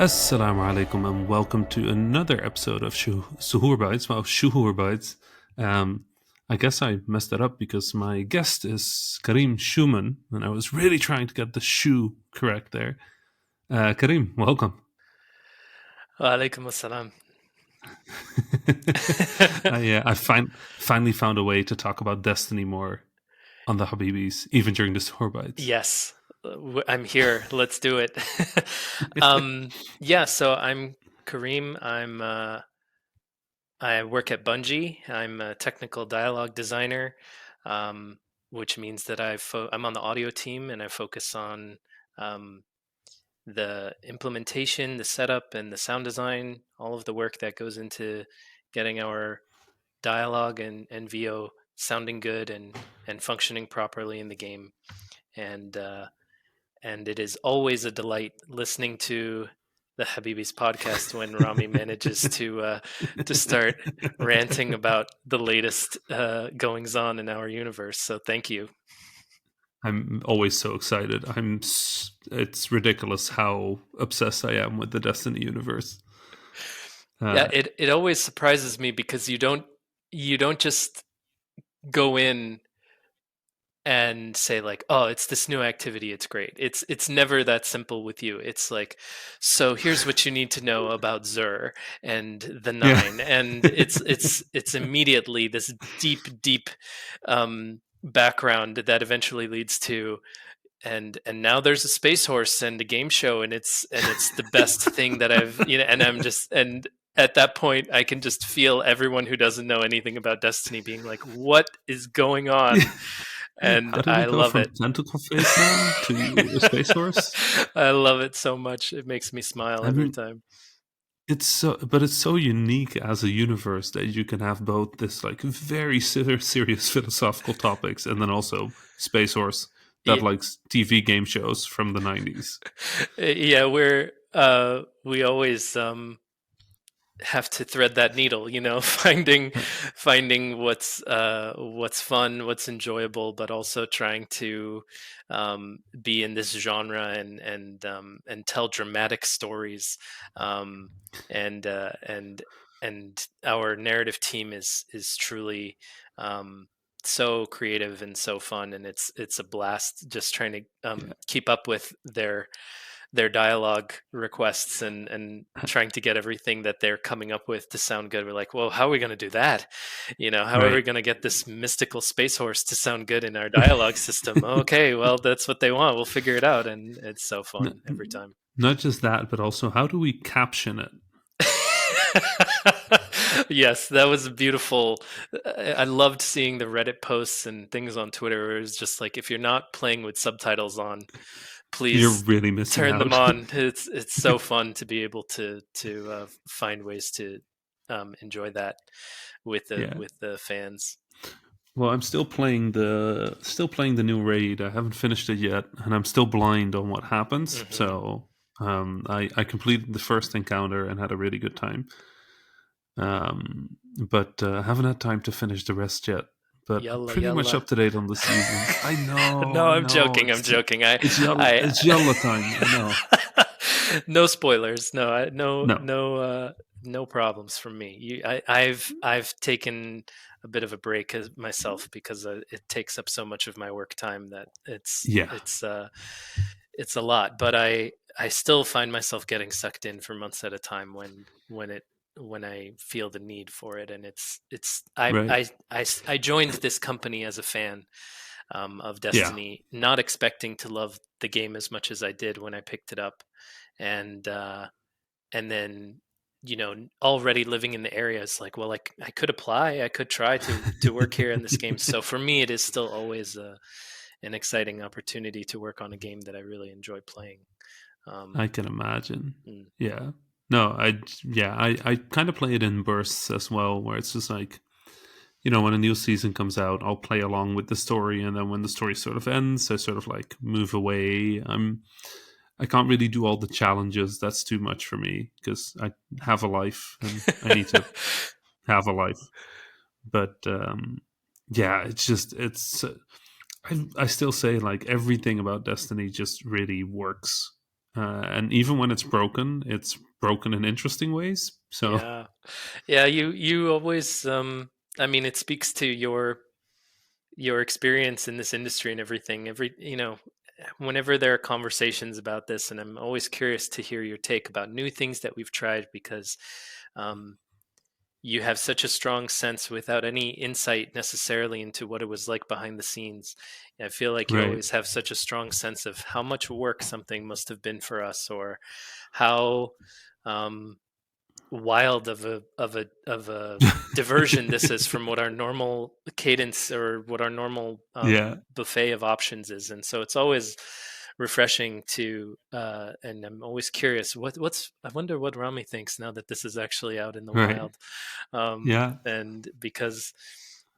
Assalamu alaikum and welcome to another episode of Suhoor Bites. Well, Shuhoor Bites. I guess I messed that up because my guest is Kareem Shuman, and I was really trying to get the shoe correct there. Kareem, welcome. Wa alaikum assalam. I finally found a way to talk about Destiny more on the Habibis, even during the Suhoor Bites. Yes, I'm here. Let's do it. So I'm Kareem. I work at Bungie. I'm a technical dialogue designer, which means that I'm on the audio team and I focus on um, the implementation, the setup, and the sound design. All of the work that goes into getting our dialogue and VO sounding good and functioning properly in the game. And it is always a delight listening to the Habibis podcast when Rami manages to start ranting about the latest goings on in our universe. So thank you. I'm always so excited. It's ridiculous how obsessed I am with the Destiny universe. Yeah, it always surprises me because you don't just go in and say like, oh, it's this new activity, it's great. It's never that simple with you. It's like, so here's what you need to know about Zur and the Nine. Yeah. And it's immediately this deep background that eventually leads to and now there's a space horse and a game show and it's the best thing that I've and I'm just and at that point I can just feel everyone who doesn't know anything about Destiny being like, what is going on? And How did we I go love from it. tentacle face man to a space horse? I love it so much. It makes me smile I every mean, time. it's so unique as a universe that you can have both this like very serious philosophical topics and then also space horse that Yeah, likes TV game shows from the 90s. yeah, we always have to thread that needle, finding what's fun, what's enjoyable, but also trying to be in this genre and tell dramatic stories. Um, and our narrative team is truly so creative and so fun, and it's a blast just trying to Yeah. keep up with their dialogue requests and trying to get everything that they're coming up with to sound good. We're like, well, how are we going to do that? How are we Right. going to get this mystical space horse to sound good in our dialogue system? Okay, well, that's what they want. We'll figure it out. And it's so fun every time. Not just that, but also how do we caption it? Yes, that was beautiful. I loved seeing the Reddit posts and things on Twitter where it was just like, if you're not playing with subtitles on, You're please really missing turn them out. on. It's so fun to be able to find ways to enjoy that with Yeah. the fans. Well, I'm still playing the new raid. I haven't finished it yet, and I'm still blind on what happens. Hmm. So I completed the first encounter and had a really good time. But I haven't had time to finish the rest yet. But I'm Yalla pretty much yalla. up to date on the seasons. I know, No, I I'm know. joking. I'm joking. I I It's Yalla time. I know. no spoilers. No, No, no problems from me. I've taken a bit of a break myself because it takes up so much of my work time that yeah, it's a lot. But I still find myself getting sucked in for months at a time when I feel the need for it. And it's right. I joined this company as a fan of Yeah, Destiny, not expecting to love the game as much as I did when I picked it up, and then already living in the area is like, well, like I could apply, I could try to work here in this game. So for me, it is still always an exciting opportunity to work on a game that I really enjoy playing. I can imagine. Mm, Yeah. No, I kind of play it in bursts as well, where it's just like, when a new season comes out, I'll play along with the story, and then when the story sort of ends, I sort of like move away. I can't really do all the challenges. That's too much for me because I have a life and I need to have a life. But yeah, I still say like everything about Destiny just really works and even when it's broken in interesting ways. So Yeah. Yeah, you always I mean, it speaks to your experience in this industry and everything. Whenever there are conversations about this, and I'm always curious to hear your take about new things that we've tried, because um, you have such a strong sense without any insight necessarily into what it was like behind the scenes. I feel like you right, always have such a strong sense of how much work something must have been for us, or how um, wild of a diversion this is from what our normal cadence or what our normal yeah, buffet of options is. And so it's always refreshing to and I'm always curious what's I wonder what Rami thinks now that this is actually out in the right, wild. yeah. And because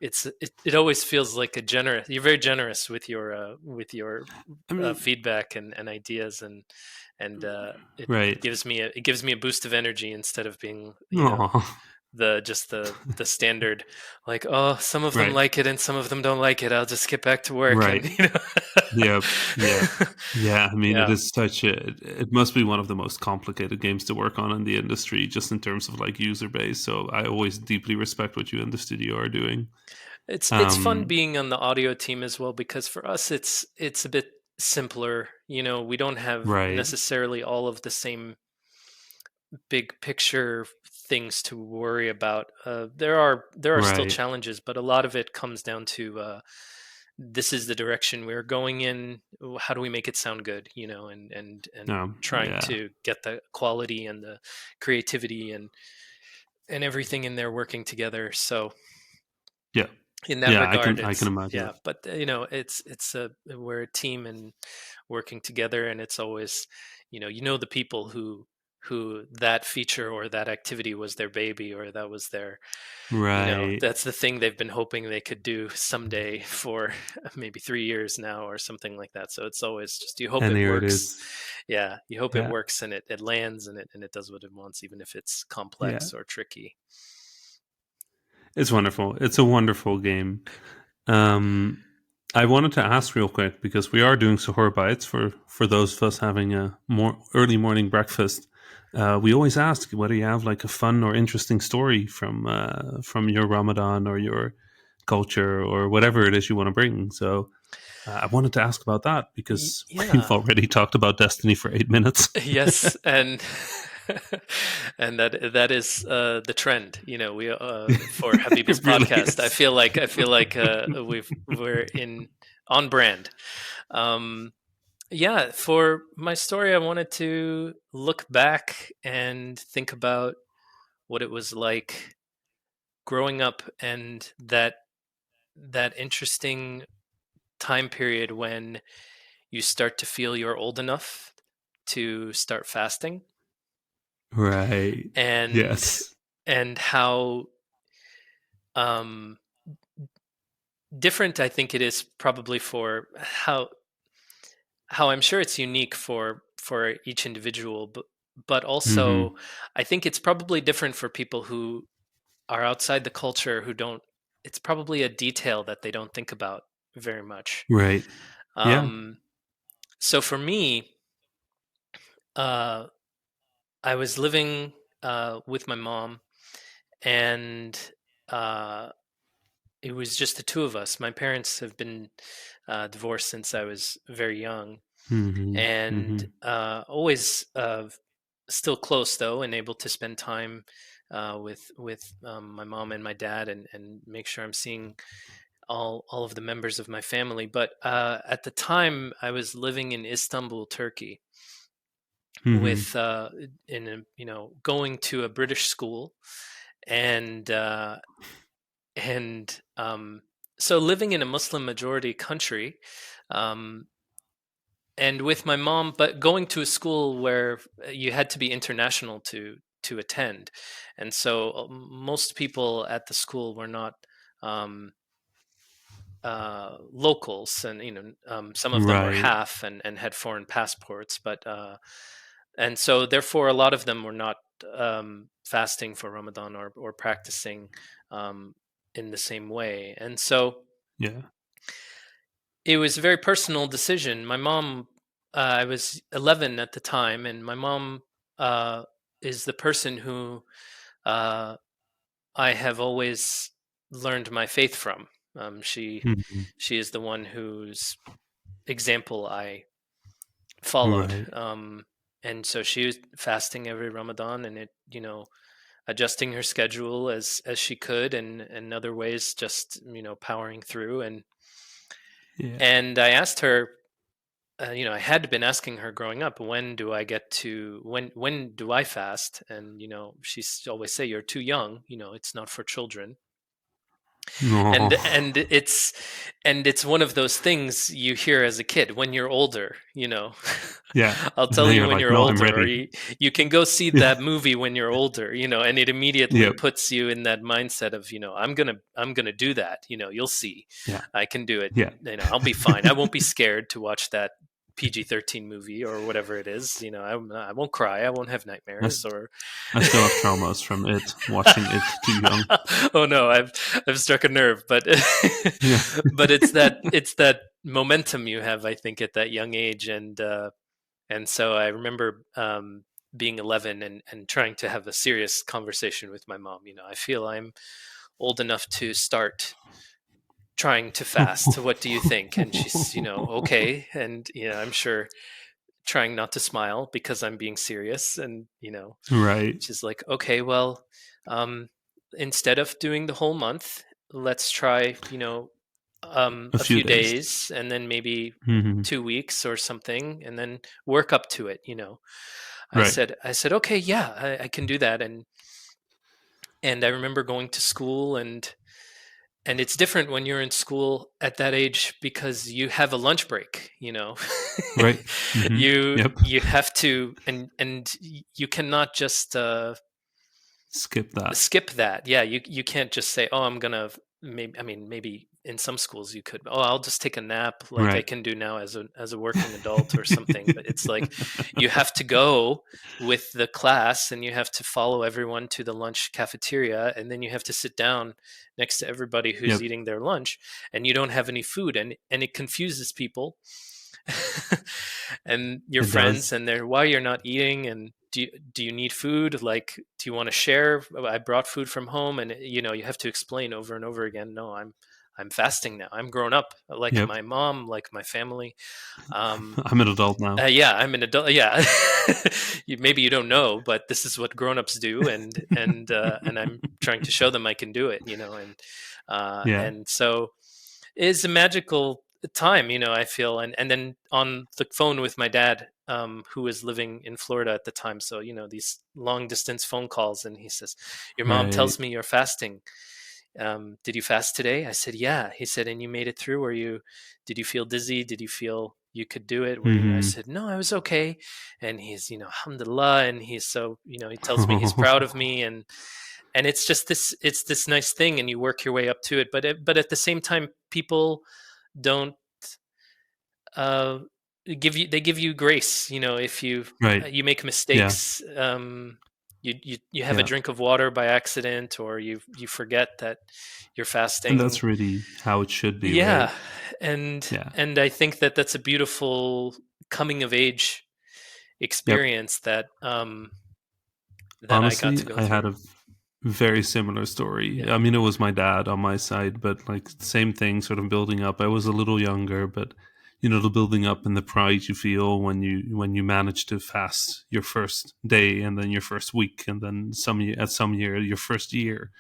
it always feels like a generous, you're very generous with your I mean, feedback and ideas, and it right. gives me a boost of energy instead of being, Oh, the standard, like, oh, some of them right, like it and some of them don't like it, I'll just get back to work. right. And Yep, yep. Yeah, I mean, it yeah, is such a it must be one of the most complicated games to work on in the industry, just in terms of like user base. So I always deeply respect what you and the studio are doing. it's fun Um, being on the audio team as well, because for us it's a bit simpler. We don't have right, necessarily all of the same big picture things to worry about. There are still right. challenges, but a lot of it comes down to this is the direction we're going in. How do we make it sound good? And trying Yeah, to get the quality and the creativity and everything in there working together. So yeah, in that yeah. regard, I can it's, imagine yeah, that. but it's a we're a team and working together, and it's always, the people who that feature or that activity was their baby, or that was their, Right, that's the thing they've been hoping they could do someday for maybe 3 years now or something like that. So it's always just, you hope and it here it works. is. Yeah, you hope it Yeah, works, and it lands, and it does what it wants, even if it's yeah. complex or tricky. It's wonderful. It's a wonderful game. Um, I wanted to ask real quick because we are doing suhoor bites for those of us having a more early morning breakfast. We always ask whether you have like a fun or interesting story from your Ramadan or your culture or whatever it is you want to bring. So I wanted to ask about that because we've Yeah. already talked about Destiny for 8 minutes. Yes, and and that is the trend. We For Habibis It really podcast, I is. feel like we're in on brand. Um, yeah, for my story, I wanted to look back and think about what it was like growing up, and that interesting time period when you start to feel you're old enough to start fasting, Right. and Yes. how um, different I think it is, probably for how I'm sure it's unique for each individual, but also Hmm. I think it's probably different for people who are outside the culture, who don't. It's probably a detail that they don't think about very much. Right. Yeah. Um, so for me, uh, I was living with my mom, and uh, it was just the two of us. My parents have been divorced since I was very young, Hmm. and Hmm. always still close though, and able to spend time with my mom and my dad, and make sure I'm seeing all of the members of my family. But at the time, I was living in Istanbul, Turkey, Hmm. with going to a British school, and and so living in a Muslim majority country, um, and with my mom, but going to a school where you had to be international to attend, and so most people at the school were not um, locals, and some of them were Right. half and had foreign passports, but and so therefore a lot of them were not fasting for Ramadan, or practicing um, in the same way, and so Yeah. it was a very personal decision. My mom I was 11 at the time, and my mom uh, is the person who uh, I have always learned my faith from. She Mhm. she is the one whose example I followed. Right. And so she was fasting every Ramadan, and it, adjusting her schedule as she could, and other ways, just powering through. Yeah. And I asked her, I had been asking her growing up, when do I fast? And she's always say, "You're too young. It's not for children." No. And it's one of those things you hear as a kid. When you're older, Yeah. I'll And tell then you you're when like, you're no, I'm older, or ready. you can go see Yeah. that movie when you're older, and it immediately Yep. puts you in that mindset of, I'm gonna do that. You'll see, Yeah. I can do it. Yeah. I'll be fine. I won't be scared to watch that PG-13 movie or whatever it is. I won't cry. I won't have I, nightmares s- or. I still have traumas from it, watching it too young. Oh no, I've struck a nerve, but Yeah. but it's that momentum you have, I think, at that young age. And so I remember being 11 and trying to have a serious conversation with my mom. I feel I'm old enough to start trying to fast. What do you think? And she's, okay. And I'm sure trying not to smile because I'm being serious. And Right. she's like, okay, well, um, instead of doing the whole month, let's try, A a few few days. days, and then maybe Hmm. 2 weeks or something, and then work up to it. I Right. said, I said, okay, yeah, I can do that. And I remember going to school, and it's different when you're in school at that age because you have a lunch break. Right. Hmm. you Yep. you have to, and you cannot just Skip that. skip that. Yeah, you can't just say, "Oh, I'm gonna." Maybe, I mean, maybe in some schools you could. Oh, I'll just take a nap, like I Right. can do now as a working adult or something. But it's like you have to go with the class, and you have to follow everyone to the lunch cafeteria, and then you have to sit down next to everybody who's Yep. eating their lunch, and you don't have any food, and it confuses people. And your It friends, does. and they're, why you're not eating, and do you need food, like, do you want to share? I brought food from home, and you have to explain over and over again, no, I'm fasting now, I'm grown up, like Yep. my mom, like my family. um I'm an adult now. yeah, I'm an adult. Yeah. Maybe you don't know, but this is what grown-ups do, and I'm trying to show them I can do it. Yeah. And so it's a magical time, I feel. And then on the phone with my dad, who was living in Florida at the time, so these long distance phone calls, and he says, "Your mom Right. tells me you're fasting. Did you fast today?" I said, "Yeah." He said, "And you made it through? Did you feel dizzy? Did you feel you could do it? Were you?" I Hmm. said, "No, I was okay." And he's, alhamdulillah, and he's so, he tells me he's proud of me, and it's this nice thing, and you work your way up to it. But at the same time, people don't uh, give you grace. If Right. you make Yeah. mistakes, you have a Yeah. drink of water by accident, or you forget that you're And fasting. that's really how it should be, right? Yeah, and Yeah. and I think that that's a beautiful coming of age Yep. experience that I got Honestly, to go I had through. a very similar story. Yeah, I mean, it was my dad on my side, but like same thing, sort of building up. I was a little younger, but the building up and the pride you feel when you manage to fast your first day and then your first week and then some year your first year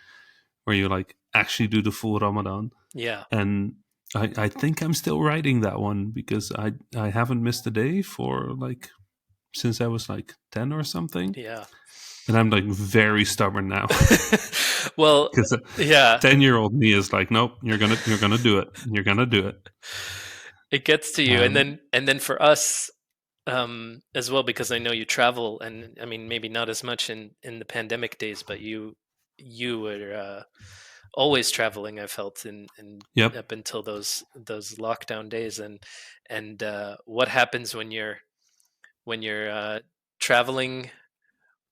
where you like actually do the full Ramadan. yeah, And I think I'm still writing that one because I haven't missed a day for like since I was like 10 or something. yeah. And I'm like very stubborn now Well, because yeah, 10-year-old me is like, nope, you're gonna do it. You're gonna do it. it gets to you, and Um, then for us, as well, because I know you travel, and I mean, maybe not as much in the pandemic days, but you were always traveling. I felt in yep. up until those lockdown days, and what happens when you're traveling?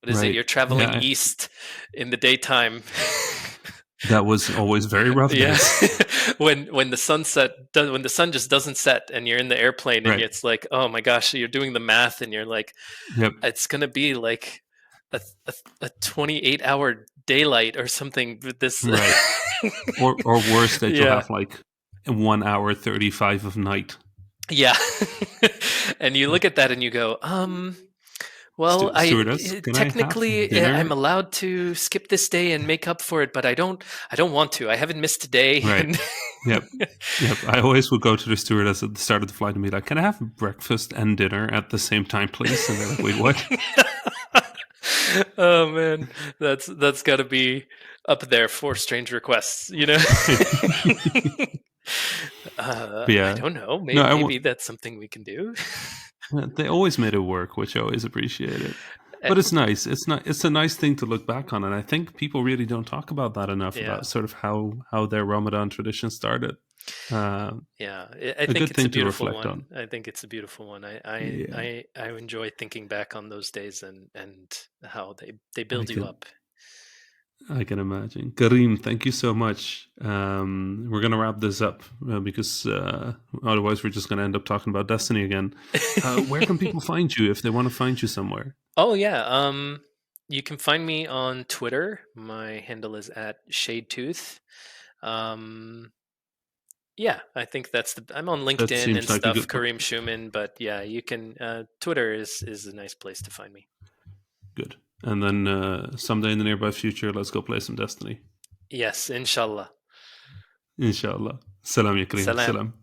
What is it? Right. You're traveling Yeah. east in the daytime. That was always very rough Yeah. days. When the when the sun just doesn't set and you're in the airplane and Right. it's like, oh my gosh, you're doing the math and you're like, Yep. it's gonna be like a, a 28-hour daylight or something with this. Right. Or worse, that you'll Yeah. have like 1 hour 35 of night. Yeah. And you look at that and you go, well, Stewardess, can I have technically I'm dinner? allowed to skip this day and make up for it, but I don't want to. I haven't missed a day. Right. And Yep. Yep. I always would go to the stewardess at the start of the flight and be like, "Can I have breakfast and dinner at the same time, please?" And they're like, "Wait, what?" Oh man, that's got to be up there for strange requests, you know. But I yeah, don't know. no, Maybe that's something we can do. they always made it work, which I always appreciated. Uh, But it's nice. It's not. It's a nice thing to look back on, and I think people really don't talk about that enough yeah, about sort of how their Ramadan tradition started. Uh, yeah. I a think good it's a thing to beautiful reflect one. on. I think it's a beautiful one. Yeah, I enjoy thinking back on those days and how they I build you can up. I can imagine. Kareem, thank you so much. We're gonna wrap this up because otherwise we're just gonna end up talking about Destiny again. Where can people find you if they want to find you somewhere? Oh yeah. You can find me on Twitter. My handle is at ShadeTooth. Um, yeah, I think that's I'm on That LinkedIn seems and like a stuff, good Kareem Shuman. But yeah, you can. Twitter is a nice place to find me. good. And then someday in the nearby future, let's go play some Destiny. Yes, inshallah. Inshallah. Salam ya Kareem. Salam. Salam.